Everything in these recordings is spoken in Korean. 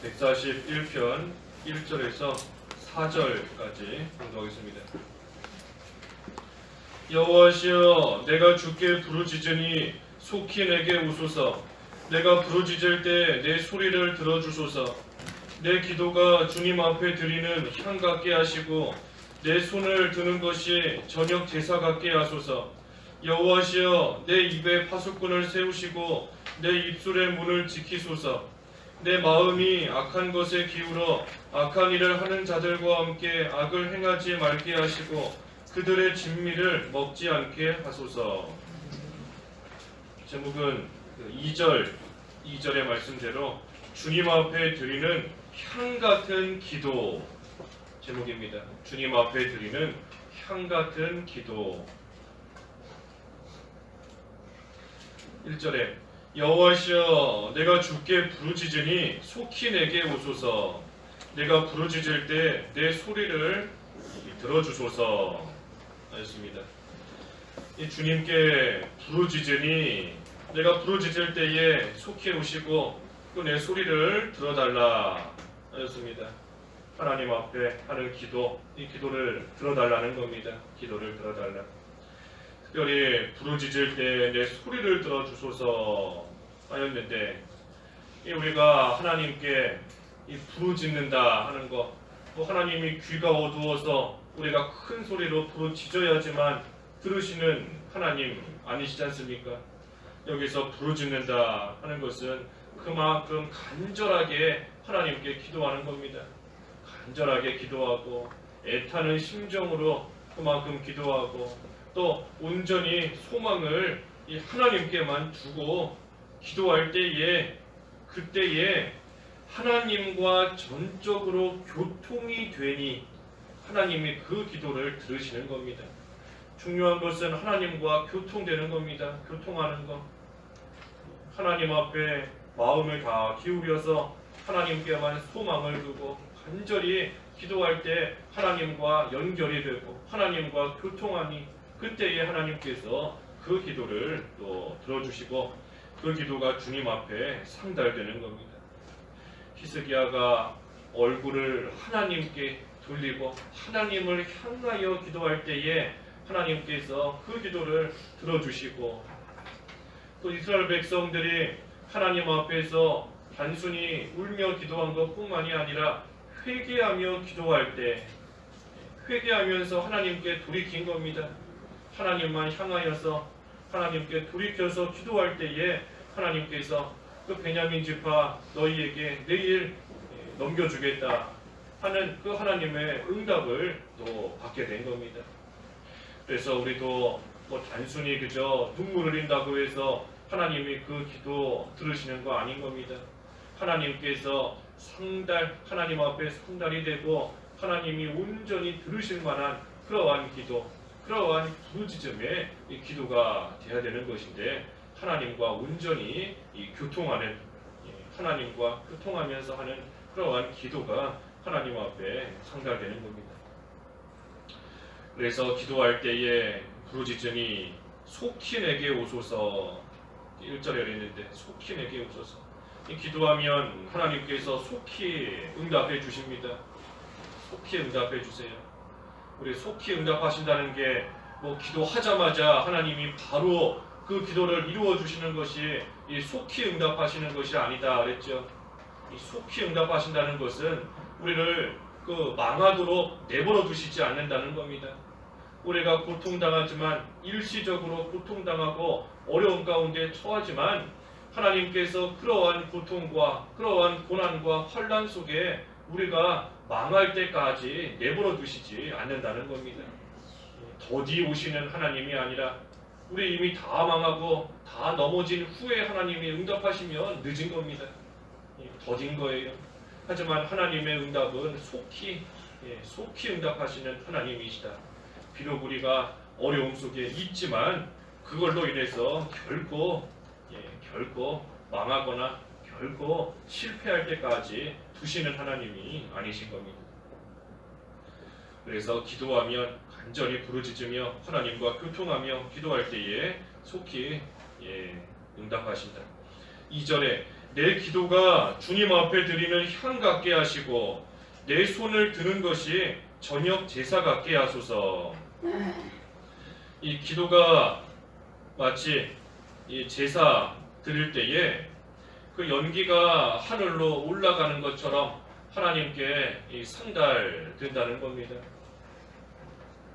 141편 1절에서 4절까지 공부하겠습니다. 여호와시여, 내가 주께 부르짖으니 속히 내게 오소서. 내가 부르짖을 때 내 소리를 들어주소서. 내 기도가 주님 앞에 드리는 향 같게 하시고 내 손을 드는 것이 저녁 제사 같게 하소서. 여호와시여, 내 입에 파수꾼을 세우시고 내 입술의 문을 지키소서. 내 마음이 악한 것에 기울어 악한 일을 하는 자들과 함께 악을 행하지 말게 하시고 그들의 진미를 먹지 않게 하소서. 제목은 2절의 말씀대로 주님 앞에 드리는 향 같은 기도 제목입니다. 주님 앞에 드리는 향 같은 기도. 1절에 여호와시여, 내가 주께 부르짖으니 속히 내게 오소서. 내가 부르짖을 때 내 소리를 들어주소서 하였습니다. 이 주님께 부르짖으니, 내가 부르짖을 때에 속히 오시고 또 내 소리를 들어달라 하였습니다. 하나님 앞에 하는 기도, 이 기도를 들어달라는 겁니다. 기도를 들어달라. 특별히 부르짖을 때 내 소리를 들어주소서 하였는데, 우리가 하나님께 부르짖는다 하는 것, 또 하나님이 귀가 어두워서 우리가 큰 소리로 부르짖어야지만 들으시는 하나님 아니시지 않습니까? 여기서 부르짖는다 하는 것은 그만큼 간절하게 하나님께 기도하는 겁니다. 간절하게 기도하고 애타는 심정으로 그만큼 기도하고 또 온전히 소망을 이 하나님께만 두고 기도할 때에, 그때에 하나님과 전적으로 교통이 되니 하나님이 그 기도를 들으시는 겁니다. 중요한 것은 하나님과 교통되는 겁니다. 교통하는 것. 하나님 앞에 마음을 다 기울여서 하나님께만 소망을 두고 간절히 기도할 때 하나님과 연결이 되고 하나님과 교통하니 그때에 하나님께서 그 기도를 또 들어주시고 그 기도가 주님 앞에 상달되는 겁니다. 히스기야가 얼굴을 하나님께 돌리고 하나님을 향하여 기도할 때에 하나님께서 그 기도를 들어주시고, 또 이스라엘 백성들이 하나님 앞에서 단순히 울며 기도한 것뿐만이 아니라 회개하며 기도할 때 회개하면서 하나님께 돌이킨 겁니다. 하나님만 향하여서 하나님께 돌이켜서 기도할 때에 하나님께서 그 베냐민 지파 너희에게 내일 넘겨주겠다 하는 그 하나님의 응답을 또 받게 된 겁니다. 그래서 우리도 단순히 그저 눈물을 흘린다고 해서 하나님이 그 기도 들으시는 거 아닌 겁니다. 하나님께서 하나님 앞에 상달이 되고 하나님이 온전히 들으실 만한 그러한 기도, 그러한 부르짖음의 이 기도가 되어야 되는 것인데, 하나님과 온전히 이 교통하는, 하나님과 교통하면서 하는 그러한 기도가 하나님 앞에 상달되는 겁니다. 그래서 기도할 때에 부르짖으니 속히 내게 오소서. 1절에 그랬는데 속히 내게 오소서. 기도하면 하나님께서 속히 응답해 주십니다. 속히 응답해 주세요. 우리 속히 응답하신다는 게 기도하자마자 하나님이 바로 그 기도를 이루어 주시는 것이 이 속히 응답하시는 것이 아니다 그랬죠. 이 속히 응답하신다는 것은 우리를 그 망하도록 내버려 두시지 않는다는 겁니다. 우리가 고통당하지만, 일시적으로 고통당하고 어려움 가운데 처하지만 하나님께서 그러한 고통과 그러한 고난과 환난 속에 우리가 망할 때까지 내버려 두시지 않는다는 겁니다. 더디 오시는 하나님이 아니라 우리 이미 다 망하고 다 넘어진 후에 하나님이 응답하시면 늦은 겁니다. 더딘 거예요. 하지만 하나님의 응답은 속히 응답하시는 하나님이시다. 비록 우리가 어려움 속에 있지만 그걸로 인해서 결코 망하거나 결코 실패할 때까지 두시는 하나님이 아니신 겁니다. 그래서 기도하면 간절히 부르짖으며 하나님과 교통하며 기도할 때에 속히 응답하신다. 2절에 내 기도가 주님 앞에 드리는 향 같게 하시고 내 손을 드는 것이 저녁 제사 같게 하소서. 이 기도가 마치 이 제사 드릴 때에 그 연기가 하늘로 올라가는 것처럼 하나님께 이 상달된다는 겁니다.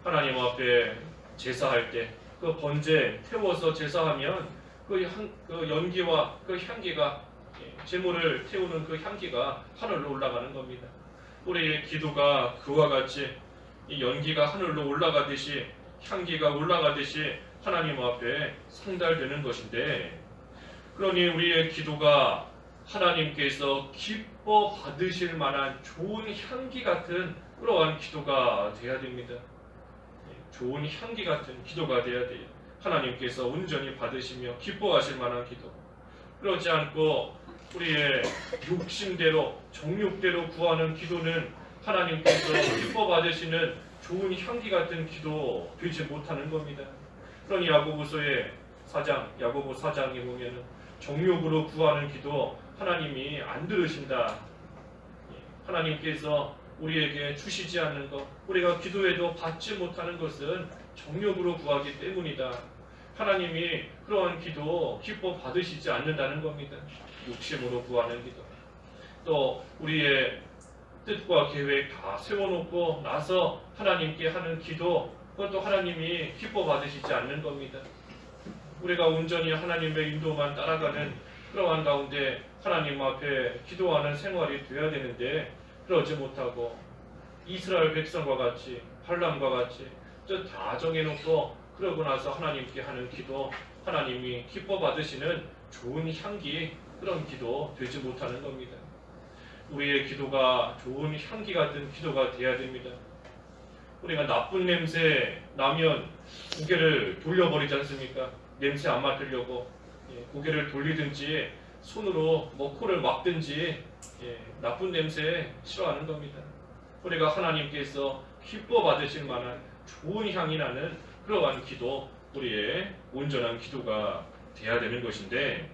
하나님 앞에 제사할 때 그 번제 태워서 제사하면 그 연기와 그 향기가 제물을 태우는 그 향기가 하늘로 올라가는 겁니다. 우리의 기도가 그와 같이 이 연기가 하늘로 올라가듯이 향기가 올라가듯이 하나님 앞에 상달되는 것인데, 그러니 우리의 기도가 하나님께서 기뻐 받으실 만한 좋은 향기 같은 그러한 기도가 되어야 됩니다. 좋은 향기 같은 기도가 되어야 돼요. 하나님께서 온전히 받으시며 기뻐하실 만한 기도. 그러지 않고 우리의 욕심대로 정욕대로 구하는 기도는 하나님께서 기뻐 받으시는 좋은 향기 같은 기도 되지 못하는 겁니다. 그러니 야고보 4장에 보면은 정욕으로 구하는 기도 하나님이 안 들으신다. 하나님께서 우리에게 주시지 않는 것, 우리가 기도해도 받지 못하는 것은 정욕으로 구하기 때문이다. 하나님이 그러한 기도 기뻐 받으시지 않는다는 겁니다. 욕심으로 구하는 기도. 또 우리의 뜻과 계획 다 세워놓고 나서 하나님께 하는 기도, 그것도 하나님이 기뻐 받으시지 않는 겁니다. 우리가 온전히 하나님의 인도만 따라가는 그러한 가운데 하나님 앞에 기도하는 생활이 되어야 되는데, 그러지 못하고 이스라엘 백성과 같이 발람과 같이 다 정해놓고 그러고 나서 하나님께 하는 기도, 하나님이 기뻐 받으시는 좋은 향기, 그런 기도 되지 못하는 겁니다. 우리의 기도가 좋은 향기 같은 기도가 돼야 됩니다. 우리가 나쁜 냄새 나면 고개를 돌려버리지 않습니까? 냄새 안 맡으려고 고개를 돌리든지 손으로 코를 막든지 나쁜 냄새 싫어하는 겁니다. 우리가 하나님께서 기뻐 받으실 만한 좋은 향이 나는 그러한 기도, 우리의 온전한 기도가 돼야 되는 것인데,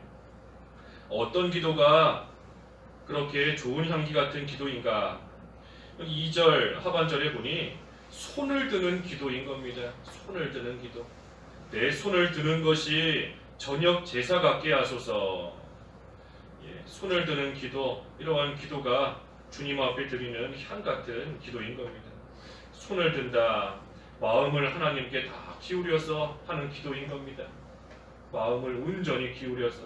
어떤 기도가 그렇게 좋은 향기 같은 기도인가? 2절 하반절에 보니 손을 드는 기도인 겁니다. 손을 드는 기도. 내 손을 드는 것이 저녁 제사 같게 하소서. 손을 드는 기도, 이러한 기도가 주님 앞에 드리는 향 같은 기도인 겁니다. 손을 든다. 마음을 하나님께 다 기울여서 하는 기도인 겁니다. 마음을 온전히 기울여서.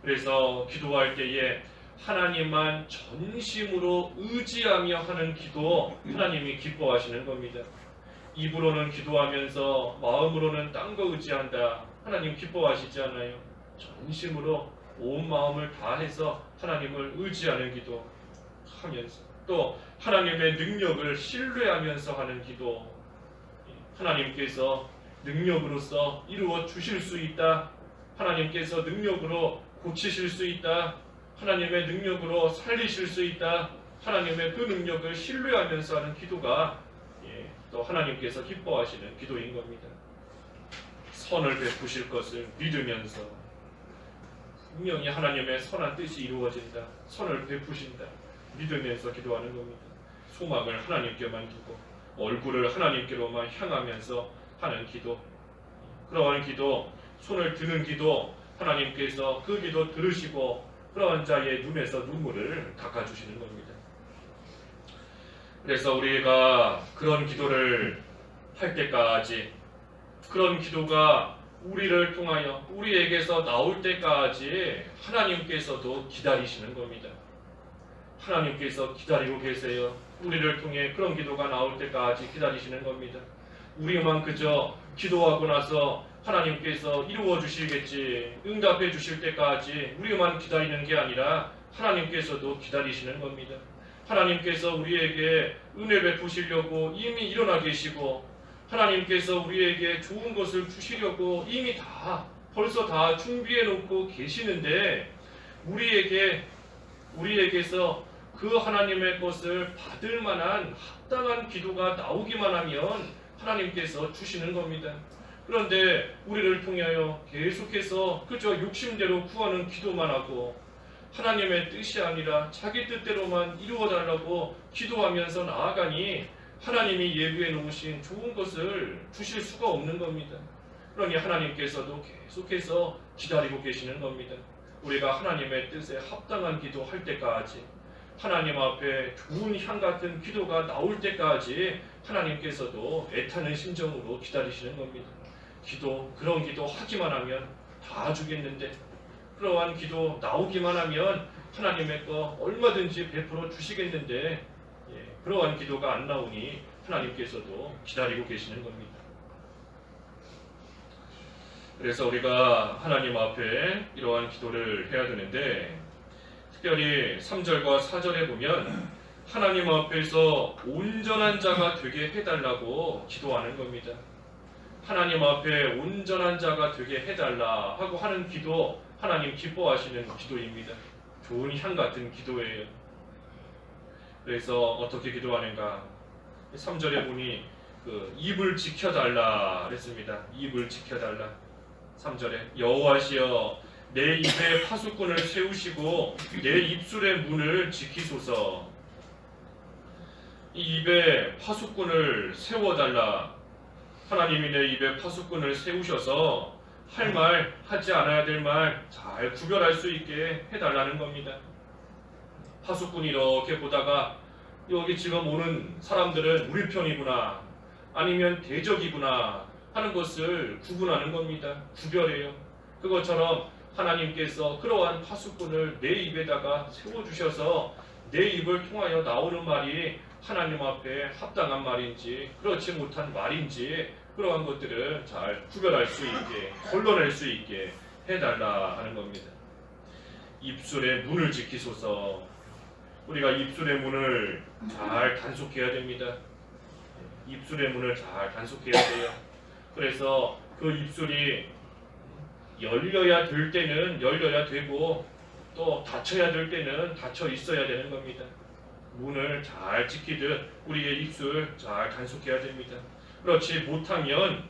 그래서 기도할 때에 하나님만 전심으로 의지하며 하는 기도, 하나님이 기뻐하시는 겁니다. 입으로는 기도하면서 마음으로는 딴 거 의지한다. 하나님 기뻐하시지 않아요. 전심으로 온 마음을 다해서 하나님을 의지하는 기도 하면서, 또 하나님의 능력을 신뢰하면서 하는 기도, 하나님께서 능력으로서 이루어 주실 수 있다. 하나님께서 능력으로 고치실 수 있다. 하나님의 능력으로 살리실 수 있다. 하나님의 그 능력을 신뢰하면서 하는 기도가 또 하나님께서 기뻐하시는 기도인 겁니다. 선을 베푸실 것을 믿으면서 분명히 하나님의 선한 뜻이 이루어진다. 선을 베푸신다. 믿으면서 기도하는 겁니다. 소망을 하나님께만 두고 얼굴을 하나님께로만 향하면서 하는 기도, 그러한 기도, 손을 드는 기도, 하나님께서 그 기도 들으시고 그러한 자의 눈에서 눈물을 닦아주시는 겁니다. 그래서 우리가 그런 기도를 할 때까지, 그런 기도가 우리를 통하여 우리에게서 나올 때까지 하나님께서도 기다리시는 겁니다. 하나님께서 기다리고 계세요. 우리를 통해 그런 기도가 나올 때까지 기다리시는 겁니다. 우리만 그저 기도하고 나서 하나님께서 이루어 주시겠지, 응답해 주실 때까지 우리만 기다리는 게 아니라 하나님께서도 기다리시는 겁니다. 하나님께서 우리에게 은혜 베푸시려고 이미 일어나 계시고, 하나님께서 우리에게 좋은 것을 주시려고 이미 벌써 다 준비해 놓고 계시는데, 우리에게서 그 하나님의 것을 받을 만한 합당한 기도가 나오기만 하면 하나님께서 주시는 겁니다. 그런데 우리를 통하여 계속해서 그저 욕심대로 구하는 기도만 하고, 하나님의 뜻이 아니라 자기 뜻대로만 이루어달라고 기도하면서 나아가니 하나님이 예비해 놓으신 좋은 것을 주실 수가 없는 겁니다. 그러니 하나님께서도 계속해서 기다리고 계시는 겁니다. 우리가 하나님의 뜻에 합당한 기도할 때까지, 하나님 앞에 좋은 향 같은 기도가 나올 때까지 하나님께서도 애타는 심정으로 기다리시는 겁니다. 그런 기도 하기만 하면 다 주겠는데, 그러한 기도 나오기만 하면 하나님의 거 얼마든지 베풀어 주시겠는데, 그러한 기도가 안 나오니 하나님께서도 기다리고 계시는 겁니다. 그래서 우리가 하나님 앞에 이러한 기도를 해야 되는데, 특별히 3절과 4절에 보면 하나님 앞에서 온전한 자가 되게 해달라고 기도하는 겁니다. 하나님 앞에 온전한 자가 되게 해달라 하고 하는 기도, 하나님 기뻐하시는 기도입니다. 좋은 향 같은 기도예요. 그래서 어떻게 기도하는가? 3절에 보니 입을 지켜달라 그랬습니다. 입을 지켜달라. 3절에 여호와시여 내 입에 파수꾼을 세우시고 내 입술의 문을 지키소서. 이 입에 파수꾼을 세워달라. 하나님이 내 입에 파수꾼을 세우셔서 할 말, 하지 않아야 될 말 잘 구별할 수 있게 해달라는 겁니다. 파수꾼이 이렇게 보다가 여기 지금 오는 사람들은 우리 편이구나, 아니면 대적이구나 하는 것을 구분하는 겁니다. 구별해요. 그것처럼 하나님께서 그러한 파수꾼을 내 입에다가 세워주셔서 내 입을 통하여 나오는 말이 하나님 앞에 합당한 말인지 그렇지 못한 말인지 그러한 것들을 잘 구별할 수 있게, 걸러낼 수 있게 해달라 하는 겁니다. 입술의 문을 지키소서. 우리가 입술의 문을 잘 단속해야 됩니다. 입술의 문을 잘 단속해야 돼요. 그래서 그 입술이 열려야 될 때는 열려야 되고 또 닫혀야 될 때는 닫혀 있어야 되는 겁니다. 문을 잘 지키듯 우리의 입술 잘 단속해야 됩니다. 그렇지 못하면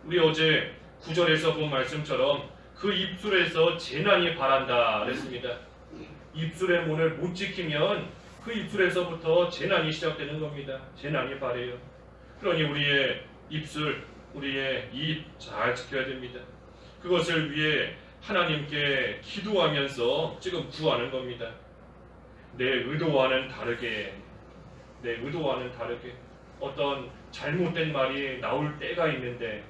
우리 어제 9절에서 본 말씀처럼 그 입술에서 재난이 발한다 그랬습니다. 입술의 문을 못 지키면 그 입술에서부터 재난이 시작되는 겁니다. 재난이 발해요. 그러니 우리의 입술, 우리의 입 잘 지켜야 됩니다. 그것을 위해 하나님께 기도하면서 지금 구하는 겁니다. 내 의도와는 다르게 어떤 잘못된 말이 나올 때가 있는데,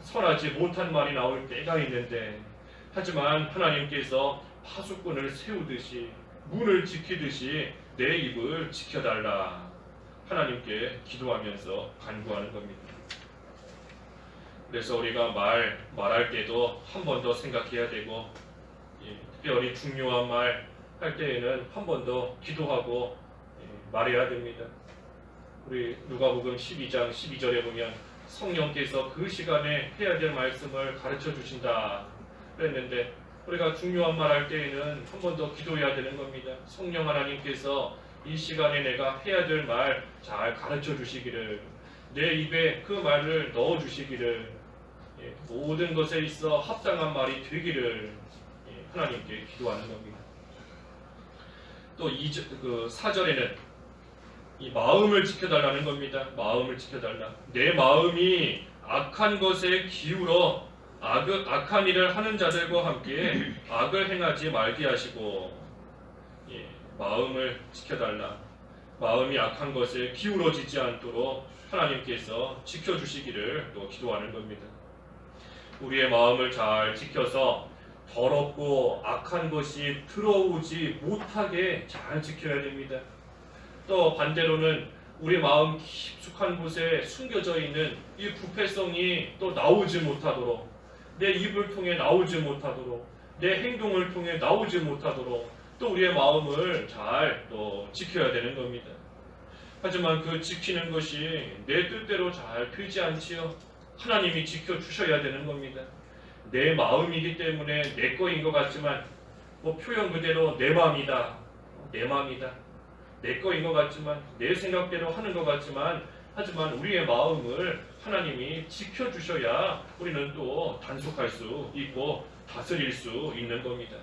선하지 못한 말이 나올 때가 있는데, 하지만 하나님께서 파수꾼을 세우듯이 문을 지키듯이 내 입을 지켜달라 하나님께 기도하면서 간구하는 겁니다. 그래서 우리가 말할 때도 한 번 더 생각해야 되고, 특별히 중요한 말 할 때에는 한 번 더 기도하고 말해야 됩니다. 우리 누가복음 12장 12절에 보면 성령께서 그 시간에 해야 될 말씀을 가르쳐 주신다 그랬는데, 우리가 중요한 말 할 때에는 한 번 더 기도해야 되는 겁니다. 성령 하나님께서 이 시간에 내가 해야 될 말 잘 가르쳐 주시기를, 내 입에 그 말을 넣어 주시기를, 모든 것에 있어 합당한 말이 되기를 하나님께 기도하는 겁니다. 또 4절에는 이 마음을 지켜달라는 겁니다. 마음을 지켜달라. 내 마음이 악한 것에 기울어 악한 일을 하는 자들과 함께 악을 행하지 말게 하시고, 마음을 지켜달라. 마음이 악한 것에 기울어지지 않도록 하나님께서 지켜주시기를 또 기도하는 겁니다. 우리의 마음을 잘 지켜서 더럽고 악한 것이 들어오지 못하게 잘 지켜야 됩니다. 또 반대로는 우리 마음 깊숙한 곳에 숨겨져 있는 이 부패성이 또 나오지 못하도록, 내 입을 통해 나오지 못하도록, 내 행동을 통해 나오지 못하도록 또 우리의 마음을 잘 또 지켜야 되는 겁니다. 하지만 그 지키는 것이 내 뜻대로 잘 되지 않지요. 하나님이 지켜주셔야 되는 겁니다. 내 마음이기 때문에 내 거인 것 같지만, 표현 그대로 내 마음이다, 내 거인 것 같지만, 내 생각대로 하는 것 같지만, 하지만 우리의 마음을 하나님이 지켜주셔야 우리는 또 단속할 수 있고 다스릴 수 있는 겁니다.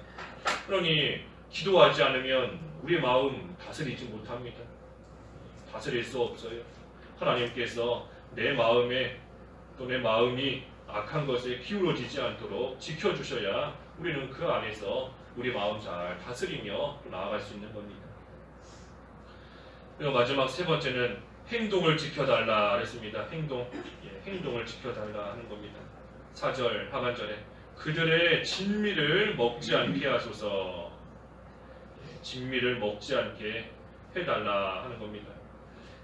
그러니 기도하지 않으면 우리 마음 다스리지 못합니다. 다스릴 수 없어요. 하나님께서 내 마음에 또 내 마음이 악한 것에 기울어지지 않도록 지켜주셔야 우리는 그 안에서 우리 마음 잘 다스리며 나아갈 수 있는 겁니다. 그리고 마지막 세 번째는 행동을 지켜달라 그랬습니다. 행동을 지켜달라 하는 겁니다. 4절 하반절에 그들의 진미를 먹지 않게 하소서. 진미를 먹지 않게 해달라 하는 겁니다.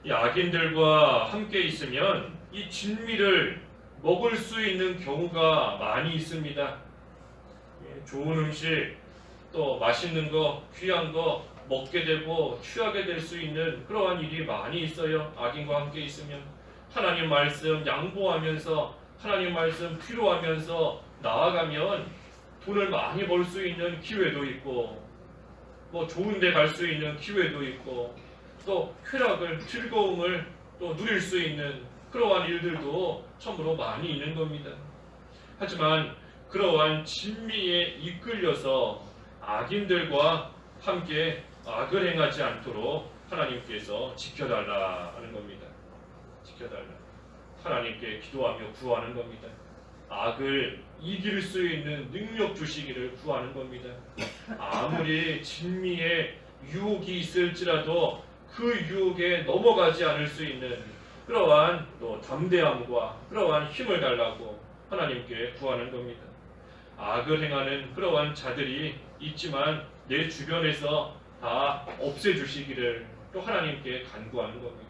이 악인들과 함께 있으면 이 진미를 먹을 수 있는 경우가 많이 있습니다. 좋은 음식, 또 맛있는 거, 귀한 거 먹게 되고 취하게 될 수 있는 그러한 일이 많이 있어요. 악인과 함께 있으면 하나님 말씀 양보하면서 하나님 말씀 필요하면서 나아가면 돈을 많이 벌 수 있는 기회도 있고 뭐 좋은 데 갈 수 있는 기회도 있고 또 쾌락을 즐거움을 또 누릴 수 있는 그러한 일들도 참으로 많이 있는 겁니다. 하지만 그러한 진미에 이끌려서 악인들과 함께 악을 행하지 않도록 하나님께서 지켜달라 하는 겁니다. 지켜달라. 하나님께 기도하며 구하는 겁니다. 악을 이길 수 있는 능력 주시기를 구하는 겁니다. 아무리 진미에 유혹이 있을지라도 그 유혹에 넘어가지 않을 수 있는 그러한 또 담대함과 그러한 힘을 달라고 하나님께 구하는 겁니다. 악을 행하는 그러한 자들이 있지만 내 주변에서 다 없애주시기를 또 하나님께 간구하는 겁니다.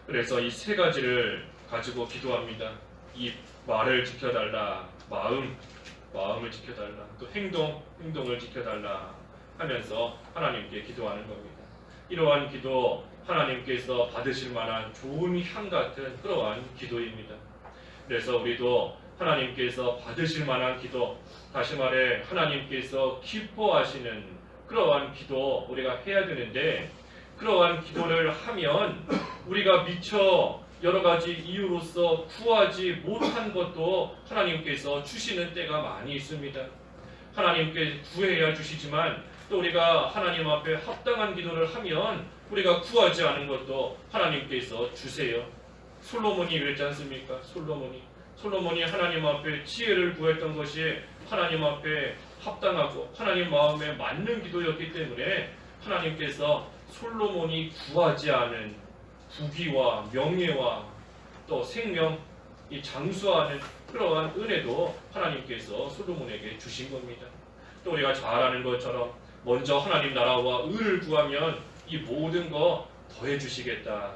그래서 이 세 가지를 가지고 기도합니다. 이 말을 지켜달라, 마음을 지켜달라, 또 행동을 지켜달라 하면서 하나님께 기도하는 겁니다. 이러한 기도 하나님께서 받으실 만한 좋은 향 같은 그러한 기도입니다. 그래서 우리도 하나님께서 받으실 만한 기도, 다시 말해 하나님께서 기뻐하시는 그러한 기도 우리가 해야 되는데 그러한 기도를 하면 우리가 미처 여러 가지 이유로서 구하지 못한 것도 하나님께서 주시는 때가 많이 있습니다. 하나님께 구해야 주시지만 또 우리가 하나님 앞에 합당한 기도를 하면 우리가 구하지 않은 것도 하나님께서 주세요. 솔로몬이 그랬지 않습니까? 솔로몬이 하나님 앞에 지혜를 구했던 것이 하나님 앞에 합당하고 하나님 마음에 맞는 기도였기 때문에 하나님께서 솔로몬이 구하지 않은 부귀와 명예와 또 생명, 이 장수하는 그러한 은혜도 하나님께서 솔로몬에게 주신 겁니다. 또 우리가 잘 아는 것처럼 먼저 하나님 나라와 의를 구하면 이 모든 거 더해 주시겠다.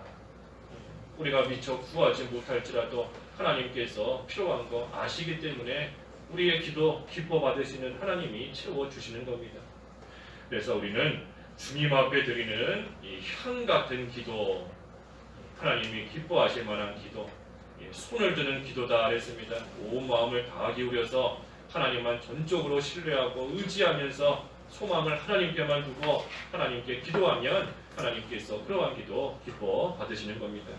우리가 미처 구하지 못할지라도 하나님께서 필요한 거 아시기 때문에 우리의 기도 기뻐 받으시는 하나님이 채워 주시는 겁니다. 그래서 우리는 주님 앞에 드리는 이 향 같은 기도, 하나님이 기뻐하실 만한 기도, 손을 드는 기도다 그랬습니다. 온 마음을 다 기울여서 하나님만 전적으로 신뢰하고 의지하면서 소망을 하나님께만 두고 하나님께 기도하면 하나님께서 그러한 기도 기뻐 받으시는 겁니다.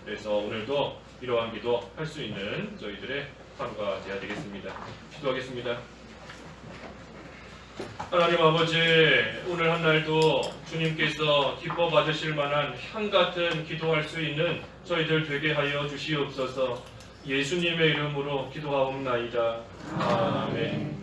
그래서 오늘도 이러한 기도 할 수 있는 저희들의 하루가 되어야 되겠습니다. 기도하겠습니다. 하나님 아버지, 오늘 한 날도 주님께서 기뻐 받으실 만한 향 같은 기도할 수 있는 저희들 되게 하여 주시옵소서. 예수님의 이름으로 기도하옵나이다. 아멘.